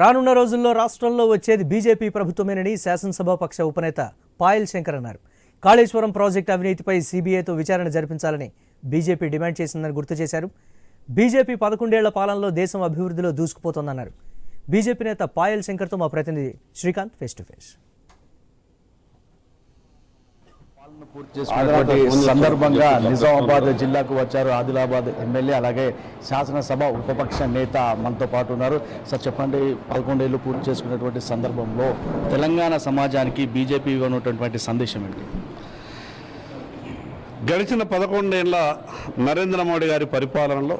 రానున్న రోజుల్లో రాష్ట్రంలో వచ్చేది బీజేపీ ప్రభుత్వమేనని శాసనసభాపక్ష ఉపనేత పాయల్ శంకర్ అన్నారు. కాళేశ్వరం ప్రాజెక్టు అవినీతిపై సీబీఐతో విచారణ జరిపించాలని బీజేపీ డిమాండ్ చేసిందని గుర్తు చేశారు. బీజేపీ 11 ఏళ్ల పాలనలో దేశం అభివృద్ధిలో దూసుకుపోతోందన్నారు. బీజేపీ నేత పాయల్ శంకర్తో మా ప్రతినిధి శ్రీకాంత్ ఫేస్ టు ఫేస్. సందర్భంగా నిజామాబాద్ జిల్లాకు వచ్చారు ఆదిలాబాద్ ఎమ్మెల్యే, అలాగే శాసనసభ ఉపపక్ష నేత మనతో పాటు ఉన్నారు. సార్ చెప్పండి, 11 ఏళ్ళు పూర్తి చేసుకున్నటువంటి సందర్భంలో తెలంగాణ సమాజానికి బీజేపీ ఇవ్వనటువంటి సందేశం ఏంటి? గడిచిన 11 ఏళ్ల నరేంద్ర మోడీ గారి పరిపాలనలో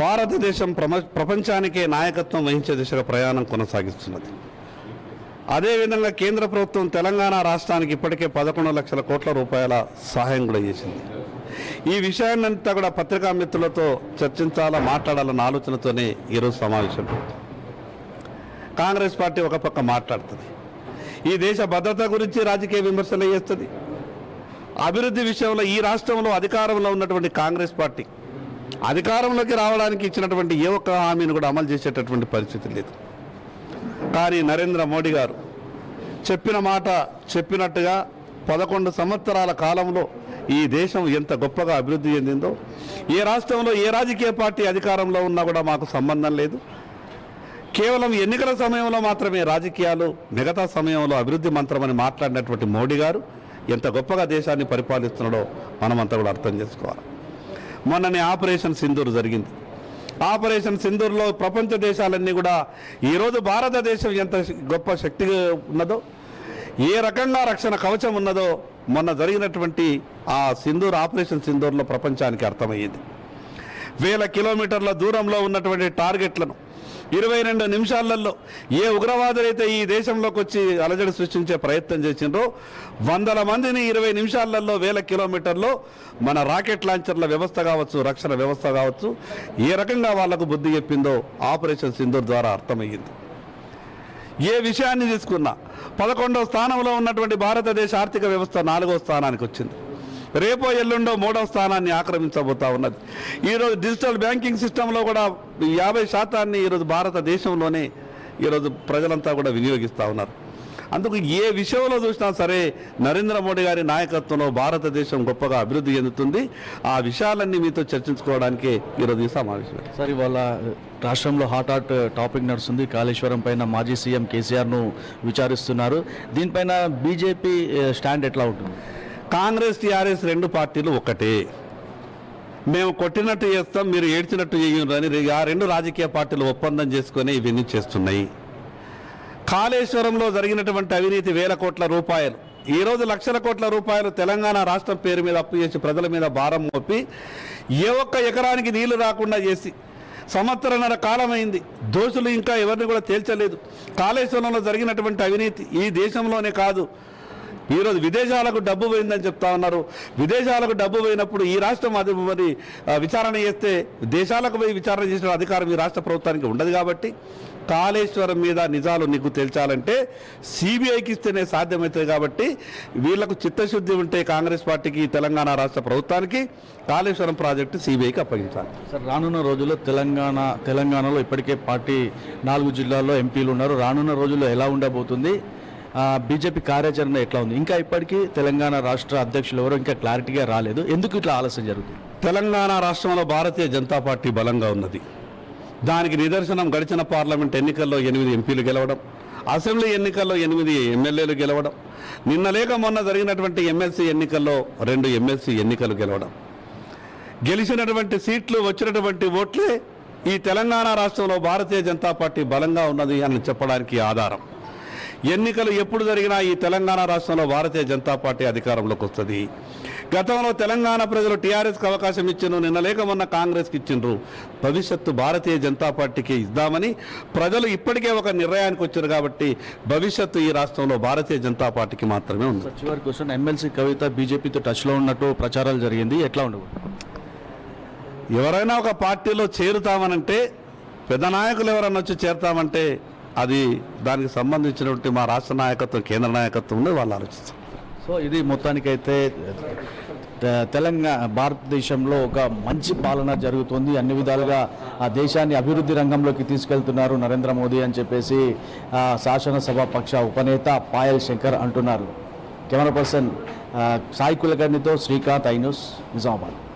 భారతదేశం ప్రపంచానికే నాయకత్వం వహించే దిశగా ప్రయాణం కొనసాగిస్తున్నది. అదేవిధంగా కేంద్ర ప్రభుత్వం తెలంగాణ రాష్ట్రానికి ఇప్పటికే 11 లక్షల కోట్ల రూపాయల సహాయం కూడా చేసింది. ఈ విషయాన్నంతా కూడా పత్రికా మిత్రులతో చర్చించాలా, మాట్లాడాలన్న ఆలోచనతోనే ఈరోజు సమావేశం. కాంగ్రెస్ పార్టీ ఒక పక్క మాట్లాడుతుంది, ఈ దేశ భద్రత గురించి రాజకీయ విమర్శలు చేస్తుంది. అభివృద్ధి విషయంలో ఈ రాష్ట్రంలో అధికారంలో ఉన్నటువంటి కాంగ్రెస్ పార్టీ అధికారంలోకి రావడానికి ఇచ్చినటువంటి ఏ ఒక్క హామీని కూడా అమలు చేసేటటువంటి పరిస్థితి లేదు. కానీ నరేంద్ర మోడీ గారు చెప్పిన మాట చెప్పినట్టుగా 11 సంవత్సరాల కాలంలో ఈ దేశం ఎంత గొప్పగా అభివృద్ధి చెందిందో, ఏ రాష్ట్రంలో ఏ రాజకీయ పార్టీ అధికారంలో ఉన్నా కూడా మాకు సంబంధం లేదు, కేవలం ఎన్నికల సమయంలో మాత్రమే రాజకీయాలు, మిగతా సమయంలో అభివృద్ధి మంత్రమని మాట్లాడినటువంటి మోడీ గారు ఎంత గొప్పగా దేశాన్ని పరిపాలిస్తున్నాడో మనమంతా కూడా అర్థం చేసుకోవాలి. మొన్ననే ఆపరేషన్ సింధూర్ జరిగింది. ఆపరేషన్ సింధూర్లో ప్రపంచ దేశాలన్నీ కూడా ఈరోజు భారతదేశం ఎంత గొప్ప శక్తి ఉన్నదో, ఏ రకంగా రక్షణ కవచం ఉన్నదో మొన్న జరిగినటువంటి ఆ ఆపరేషన్ సింధూర్లో ప్రపంచానికి అర్థమయ్యింది. 1000 కిలోమీటర్ల దూరంలో ఉన్నటువంటి టార్గెట్లను 22 నిమిషాలలో ఏ ఉగ్రవాదులైతే ఈ దేశంలోకి వచ్చి అలజడి సృష్టించే ప్రయత్నం చేసిండ్రో, 100 మందిని 20 నిమిషాలలో 1000 కిలోమీటర్లో మన రాకెట్ లాంచర్ల వ్యవస్థ కావచ్చు, రక్షణ వ్యవస్థ కావచ్చు, ఏ రకంగా వాళ్లకు బుద్ధి చెప్పిందో ఆపరేషన్ సింధూర్ ద్వారా అర్థమయ్యింది. ఏ విషయాన్ని తీసుకున్నా 11వ స్థానంలో ఉన్నటువంటి భారతదేశ ఆర్థిక వ్యవస్థ 4వ స్థానానికి వచ్చింది. రేపో ఎల్లుండో 3వ స్థానాన్ని ఆక్రమించబోతా ఉన్నది. ఈరోజు డిజిటల్ బ్యాంకింగ్ సిస్టంలో కూడా 50% ఈరోజు భారతదేశంలోనే ఈరోజు ప్రజలంతా కూడా వినియోగిస్తూ ఉన్నారు. అందుకు ఏ విషయంలో చూసినా సరే నరేంద్ర మోడీ గారి నాయకత్వంలో భారతదేశం గొప్పగా అభివృద్ధి చెందుతుంది. ఆ విషయాలన్నీ మీతో చర్చించుకోవడానికే ఈరోజు ఈ సమావేశం. సార్, ఇవాళ రాష్ట్రంలో హాట్ టాపిక్ నడుస్తుంది. కాళేశ్వరం పైన మాజీ సీఎం కేసీఆర్ను విచారిస్తున్నారు. దీనిపైన బీజేపీ స్టాండ్ ఎట్లా ఉంటుంది? కాంగ్రెస్ టీఆర్ఎస్ 2 పార్టీలు ఒకటే. మేము కొట్టినట్టు చేస్తాం, మీరు ఏడ్చినట్టు చేయని ఆ 2 రాజకీయ పార్టీలు ఒప్పందం చేసుకొని ఇవన్నీ చేస్తున్నాయి. కాళేశ్వరంలో జరిగినటువంటి అవినీతి 1000 కోట్ల రూపాయలు, ఈరోజు లక్షల కోట్ల రూపాయలు తెలంగాణ రాష్ట్రం పేరు మీద అప్పు చేసి ప్రజల మీద భారం మోపి ఏ ఒక్క ఎకరానికి నీళ్లు రాకుండా చేసి సంవత్సరన్నర కాలమైంది. దోషులు ఇంకా ఎవరిని కూడా తేల్చలేదు. కాళేశ్వరంలో జరిగినటువంటి అవినీతి ఈ దేశంలోనే కాదు, ఈరోజు విదేశాలకు డబ్బు పోయిందని చెప్తా ఉన్నారు. విదేశాలకు డబ్బు పోయినప్పుడు ఈ రాష్ట్రం అది మరి విచారణ చేస్తే దేశాలకు పోయి విచారణ చేసిన అధికారం ఈ రాష్ట్ర ప్రభుత్వానికి ఉండదు. కాబట్టి కాళేశ్వరం మీద నిజాలు నీకు తేల్చాలంటే సిబిఐకి ఇస్తేనే సాధ్యమవుతుంది. కాబట్టి వీళ్లకు చిత్తశుద్ధి ఉంటే కాంగ్రెస్ పార్టీకి, తెలంగాణ రాష్ట్ర ప్రభుత్వానికి కాళేశ్వరం ప్రాజెక్టు సిబిఐకి అప్పగించాలి. సార్, రానున్న రోజుల్లో తెలంగాణలో ఇప్పటికే పార్టీ 4 జిల్లాల్లో ఎంపీలు ఉన్నారు. రానున్న రోజుల్లో ఎలా ఉండబోతుంది? బీజేపీ కార్యాచరణ ఎట్లా ఉంది? ఇంకా ఇప్పటికీ తెలంగాణ రాష్ట్ర అధ్యక్షులు ఎవరో ఇంకా క్లారిటీగా రాలేదు. ఎందుకు ఇట్లా ఆలస్యం జరుగుతుంది? తెలంగాణ రాష్ట్రంలో భారతీయ జనతా పార్టీ బలంగా ఉన్నది. దానికి నిదర్శనం గడిచిన పార్లమెంట్ ఎన్నికల్లో 8 ఎంపీలు గెలవడం, అసెంబ్లీ ఎన్నికల్లో 8 ఎమ్మెల్యేలు గెలవడం, నిన్న లేక మొన్న జరిగినటువంటి ఎమ్మెల్సీ ఎన్నికల్లో 2 ఎమ్మెల్సీ ఎన్నికలు గెలవడం, గెలిచినటువంటి సీట్లు, వచ్చినటువంటి ఓట్లే ఈ తెలంగాణ రాష్ట్రంలో భారతీయ జనతా పార్టీ బలంగా ఉన్నది అని చెప్పడానికి ఆధారం. ఎన్నికలు ఎప్పుడు జరిగినా ఈ తెలంగాణ రాష్ట్రంలో భారతీయ జనతా పార్టీ అధికారంలోకి వస్తుంది. గతంలో తెలంగాణ ప్రజలు టీఆర్ఎస్కి అవకాశం ఇచ్చిండ్రు, నిన్న లేక మొన్న కాంగ్రెస్కి ఇచ్చిండ్రు. భవిష్యత్తు భారతీయ జనతా పార్టీకి ఇద్దామని ప్రజలు ఇప్పటికే ఒక నిర్ణయానికి వచ్చారు. కాబట్టి భవిష్యత్తు ఈ రాష్ట్రంలో భారతీయ జనతా పార్టీకి మాత్రమే ఉంది. చివరి క్వశ్చన్, ఎమ్మెల్సీ కవిత బీజేపీతో టచ్లో ఉన్నట్టు ప్రచారాలు జరిగింది, ఎట్లా ఉండవు? ఎవరైనా ఒక పార్టీలో చేరుతామనంటే, పెద్ద నాయకులు ఎవరన్నా వచ్చి చేరుతామంటే అది దానికి సంబంధించినటువంటి మా రాష్ట్ర నాయకత్వం, కేంద్ర నాయకత్వం వాళ్ళు ఆలోచిస్తారు. సో ఇది మొత్తానికైతే తెలంగాణ భారతదేశంలో ఒక మంచి పాలన జరుగుతుంది, అన్ని విధాలుగా ఆ దేశాన్ని అభివృద్ధి రంగంలోకి తీసుకెళ్తున్నారు నరేంద్ర మోదీ అని చెప్పేసి శాసనసభ పక్ష ఉపనేత పాయల్ శంకర్ అంటున్నారు. కెమెరా పర్సన్ సాయి కులకర్ణితో శ్రీకాంత్, ఐ న్యూస్, నిజామాబాద్.